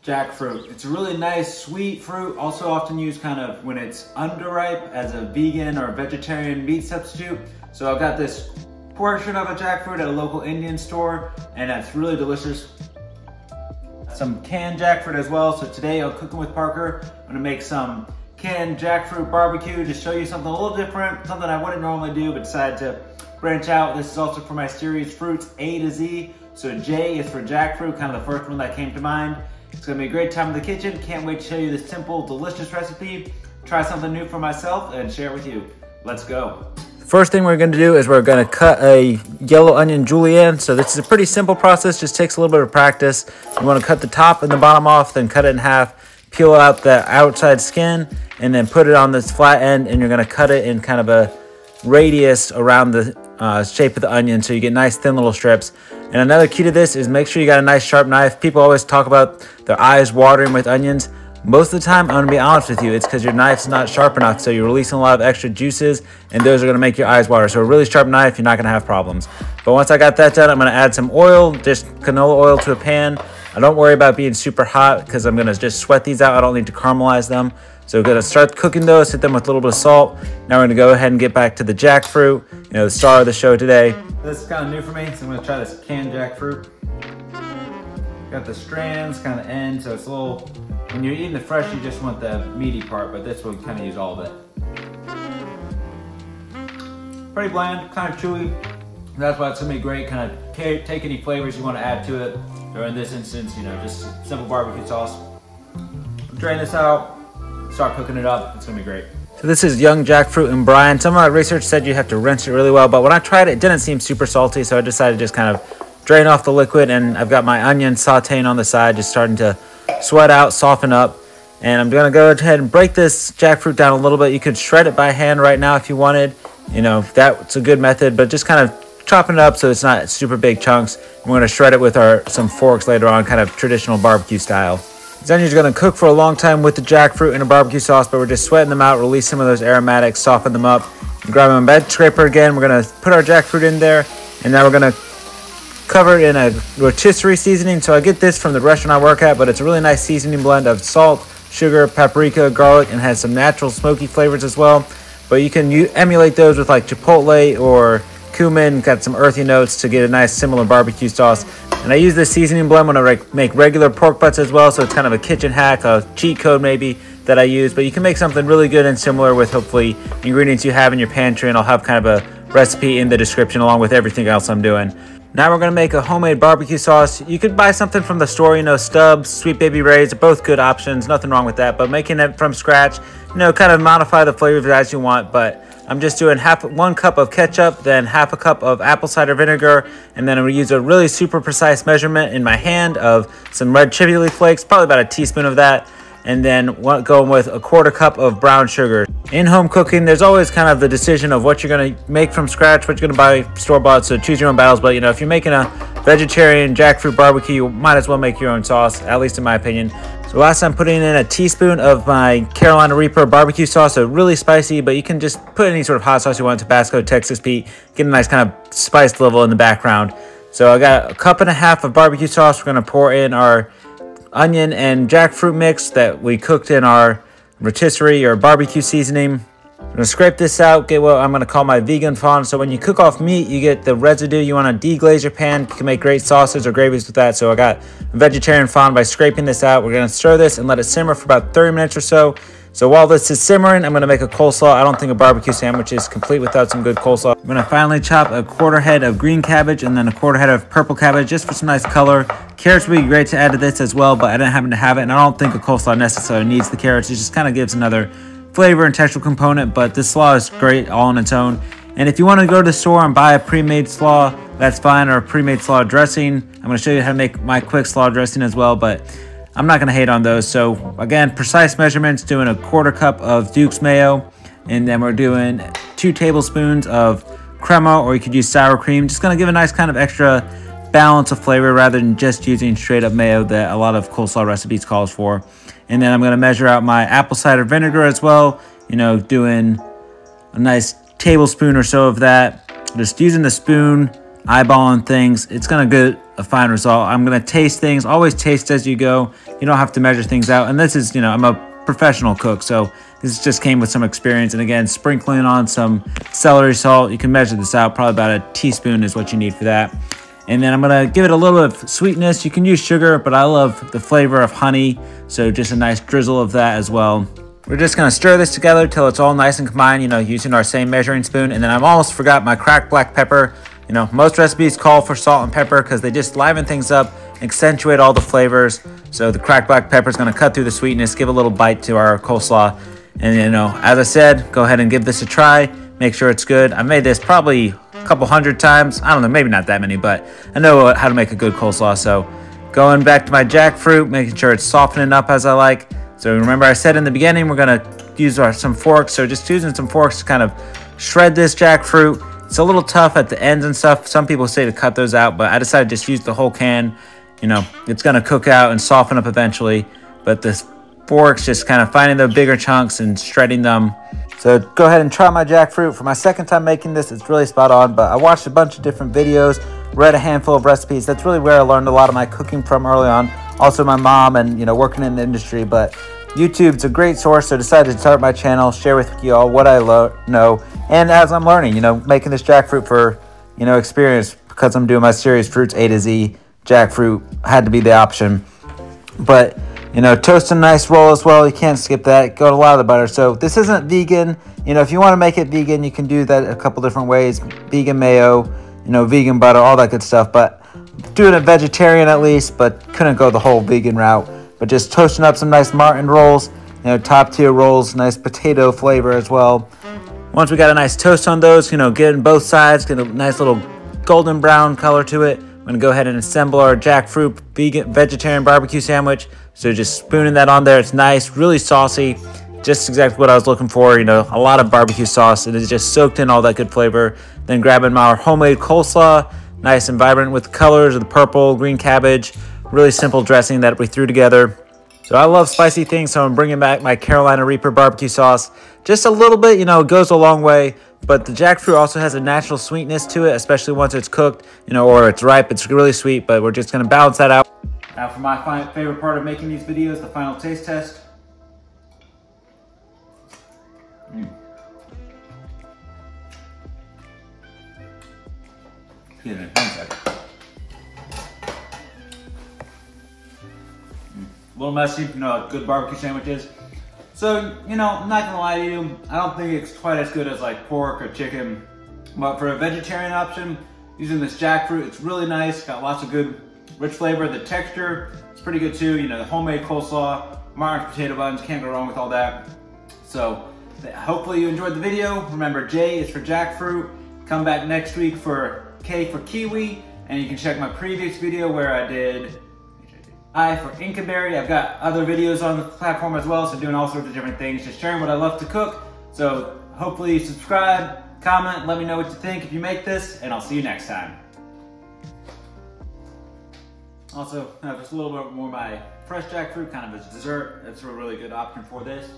Jackfruit. It's a really nice sweet fruit, also often used kind of when it's underripe as a vegan or vegetarian meat substitute. So I've got this portion of a jackfruit at a local Indian store, and that's really delicious. Some canned jackfruit as well. So today I'm cooking with Parker. I'm gonna make some canned jackfruit barbecue, just show you something a little different, something I wouldn't normally do, but decided to branch out. This is also for my series Fruits A to Z. So J is for jackfruit, kind of the first one that came to mind. It's gonna be a great time in the kitchen. Can't wait to show you this simple, delicious recipe. Try something new for myself and share it with you. Let's go. First thing we're gonna do is we're gonna cut a yellow onion julienne. So this is a pretty simple process, just takes a little bit of practice. You wanna cut the top and the bottom off, then cut it in half, peel out the outside skin, and then put it on this flat end, and you're gonna cut it in kind of a radius around the shape of the onion so you get nice thin little strips. And another key to this is make sure you got a nice sharp knife. People always talk about their eyes watering with onions. Most of the time, I'm gonna be honest with you, it's because your knife's not sharp enough, so you're releasing a lot of extra juices, and those are gonna make your eyes water. So a really sharp knife, you're not gonna have problems. But once I got that done, I'm gonna add some oil, just canola oil to a pan. I don't worry about being super hot because I'm gonna just sweat these out. I don't need to caramelize them. So we're gonna start cooking those, hit them with a little bit of salt. Now we're gonna go ahead and get back to the jackfruit, the star of the show today. This is kind of new for me, so I'm gonna try this canned jackfruit. Got the strands kind of end, so it's a little, when you're eating the fresh, you just want the meaty part, but this one kind of use all of it. Pretty bland, kind of chewy. That's why it's gonna be great, kind of take any flavors you want to add to it. Or in this instance, just simple barbecue sauce. Drain this out. Start cooking it up. It's gonna be great. So this is young jackfruit and brine. Some of my research said you have to rinse it really well, but when I tried it, it didn't seem super salty, so I decided to just kind of drain off the liquid, and I've got my onion sauteing on the side, just starting to sweat out, soften up. And I'm gonna go ahead and break this jackfruit down a little bit. You could shred it by hand right now if you wanted. That's a good method, but just kind of chopping it up so it's not super big chunks. We're gonna shred it with some forks later on, kind of traditional barbecue style. These onions are gonna cook for a long time with the jackfruit in a barbecue sauce, but we're just sweating them out, release some of those aromatics, soften them up. Grab a bed scraper again. We're gonna put our jackfruit in there, and now we're gonna cover it in a rotisserie seasoning. So I get this from the restaurant I work at, but it's a really nice seasoning blend of salt, sugar, paprika, garlic, and has some natural smoky flavors as well. But you can emulate those with like chipotle or cumin, got some earthy notes to get a nice similar barbecue sauce. And I use this seasoning blend when I make regular pork butts as well, so it's kind of a kitchen hack, a cheat code maybe that I use. But you can make something really good and similar with hopefully ingredients you have in your pantry, and I'll have kind of a recipe in the description along with everything else I'm doing. Now we're gonna make a homemade barbecue sauce. You could buy something from the store, Stubbs, Sweet Baby Ray's, both good options, nothing wrong with that. But making it from scratch, kind of modify the flavors as you want. But I'm just doing 1 cup of ketchup, then half a cup of apple cider vinegar, and then I'm gonna use a really super precise measurement in my hand of some red chili flakes, probably about a teaspoon of that, and then going with a 1/4 cup of brown sugar. In home cooking, there's always kind of the decision of what you're gonna make from scratch, what you're gonna buy store-bought, so choose your own battles. But if you're making a vegetarian jackfruit barbecue, you might as well make your own sauce, at least in my opinion. So last I'm putting in a teaspoon of my Carolina Reaper barbecue sauce, so really spicy, but you can just put any sort of hot sauce you want, Tabasco, Texas Pete, get a nice kind of spice level in the background. So I got 1.5 cups of barbecue sauce. We're gonna pour in our onion and jackfruit mix that we cooked in our rotisserie or barbecue seasoning. I'm gonna scrape this out, get what I'm gonna call my vegan fond. So when you cook off meat, you get the residue. You wanna deglaze your pan. You can make great sauces or gravies with that. So I got a vegetarian fond by scraping this out. We're gonna stir this and let it simmer for about 30 minutes or so. So while this is simmering, I'm gonna make a coleslaw. I don't think a barbecue sandwich is complete without some good coleslaw. I'm gonna finally chop a 1/4 head of green cabbage and then a 1/4 head of purple cabbage just for some nice color. Carrots would be great to add to this as well, but I didn't happen to have it, and I don't think a coleslaw necessarily needs the carrots. It just kind of gives another flavor and textural component, but this slaw is great all on its own. And if you want to go to the store and buy a pre-made slaw, that's fine, or a pre-made slaw dressing. I'm going to show you how to make my quick slaw dressing as well, but I'm not going to hate on those. So again, precise measurements, doing a 1/4 cup of Duke's mayo, and then we're doing 2 tablespoons of crema, or you could use sour cream. Just going to give a nice kind of extra balance of flavor rather than just using straight up mayo that a lot of coleslaw recipes calls for. And then I'm going to measure out my apple cider vinegar as well, doing a nice tablespoon or so of that. Just using the spoon, eyeballing things. It's going to a fine result. I'm gonna taste things, always taste as you go. You don't have to measure things out. And this is, you know, I'm a professional cook, so this just came with some experience. And again, sprinkling on some celery salt. You can measure this out, probably about a teaspoon is what you need for that. And then I'm gonna give it a little bit of sweetness. You can use sugar, but I love the flavor of honey, so just a nice drizzle of that as well. We're just gonna stir this together till it's all nice and combined, you know, using our same measuring spoon. And then I've almost forgot my cracked black pepper. You know, most recipes call for salt and pepper because they just liven things up, accentuate all the flavors. So the cracked black pepper is going to cut through the sweetness, give a little bite to our coleslaw. And, you know, as I said, go ahead and give this a try. Make sure it's good. I made this probably a couple hundred times. I don't know, maybe not that many, but I know how to make a good coleslaw. So going back to my jackfruit, making sure it's softening up as I like. So remember I said in the beginning, we're going to use some forks. So just using some forks to kind of shred this jackfruit. It's a little tough at the ends and stuff. Some people say to cut those out, but I decided to just use the whole can. You know, it's going to cook out and soften up eventually, but the forks just kind of finding the bigger chunks and shredding them. So go ahead and try my jackfruit. For my second time making this, it's really spot on, but I watched a bunch of different videos, read a handful of recipes. That's really where I learned a lot of my cooking from early on. Also my mom and, you know, working in the industry, but YouTube's a great source, so I decided to start my channel, share with you all what I know, and as I'm learning, you know, making this jackfruit for, you know, experience, because I'm doing my series Fruits A to Z, jackfruit had to be the option. But, you know, toast a nice roll as well, you can't skip that, go to a lot of the butter. So this isn't vegan, you know, if you want to make it vegan, you can do that a couple different ways, vegan mayo, you know, vegan butter, all that good stuff, but doing it vegetarian at least, but couldn't go the whole vegan route. But just toasting up some nice Martin rolls, you know, top tier rolls, nice potato flavor as well. Once we got a nice toast on those, you know, getting both sides, get a nice little golden brown color to it. I'm gonna go ahead and assemble our jackfruit vegetarian barbecue sandwich. So just spooning that on there, it's nice, really saucy, just exactly what I was looking for. You know, a lot of barbecue sauce, and it's just soaked in all that good flavor. Then grabbing my homemade coleslaw, nice and vibrant with the colors of the purple, green cabbage. Really simple dressing that we threw together. So I love spicy things, so I'm bringing back my Carolina Reaper barbecue sauce. Just a little bit, you know, it goes a long way, but the jackfruit also has a natural sweetness to it, especially once it's cooked, you know, or it's ripe. It's really sweet, but we're just gonna balance that out. Now for my favorite part of making these videos, the final taste test. Excuse me, 1 second. A little messy, you know, good barbecue sandwiches. So, you know, I'm not gonna lie to you, I don't think it's quite as good as like pork or chicken, but for a vegetarian option, using this jackfruit, it's really nice, got lots of good rich flavor. The texture is pretty good too, you know, the homemade coleslaw, Martin's potato buns, can't go wrong with all that. So, hopefully you enjoyed the video. Remember, J is for jackfruit. Come back next week for K for kiwi, and you can check my previous video where I did I for Incaberry. I've got other videos on the platform as well, so doing all sorts of different things, just sharing what I love to cook. So hopefully you subscribe, comment, let me know what you think if you make this, and I'll see you next time. Also, just a little bit more of my fresh jackfruit, kind of as a dessert. That's a really good option for this.